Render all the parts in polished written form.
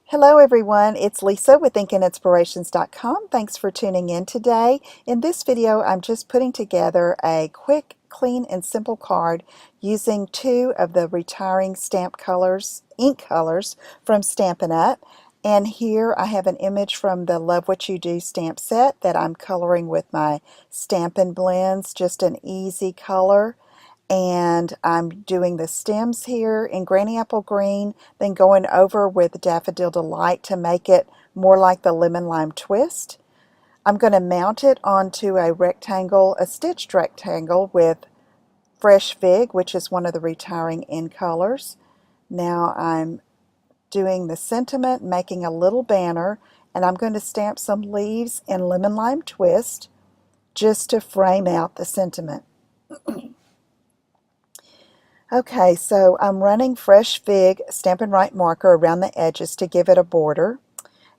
Hello everyone, it's Lisa with InkandInspirations.com. Thanks for tuning in today. In this video, I'm just putting together a quick, clean, and simple card using two of the retiring stamp colors, ink colors from Stampin' Up. And here I have an image from the Love What You Do stamp set that I'm coloring with my Stampin' Blends, just an easy color. And I'm doing the stems here in Granny Apple Green, then going over with Daffodil Delight to make it more like the Lemon Lime Twist. I'm going to mount it onto a rectangle, a stitched rectangle with Fresh Fig, which is one of the retiring in colors. Now I'm doing the sentiment, making a little banner, and I'm going to stamp some leaves in Lemon Lime Twist just to frame out the sentiment. Okay, so I'm running Fresh Fig Stampin' Right marker around the edges to give it a border.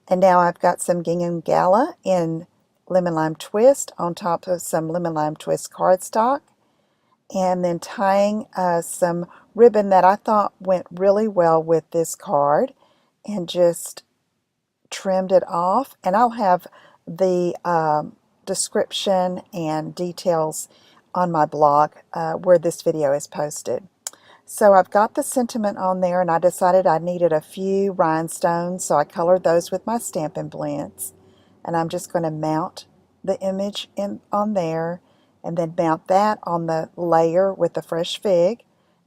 And now I've got some Gingham Gala in Lemon Lime Twist on top of some Lemon Lime Twist cardstock. And then tying some ribbon that I thought went really well with this card. And just trimmed it off. And I'll have the description and details on my blog where this video is posted. So I've got the sentiment on there, and I decided I needed a few rhinestones, so I colored those with my Stampin' Blends. And I'm just going to mount the image on there, and then mount that on the layer with the Fresh Fig,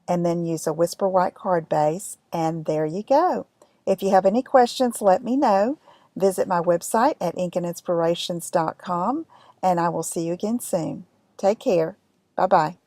and then use a Whisper White card base, and there you go. If you have any questions, let me know. Visit my website at InkandInspirations.com, and I will see you again soon. Take care. Bye-bye.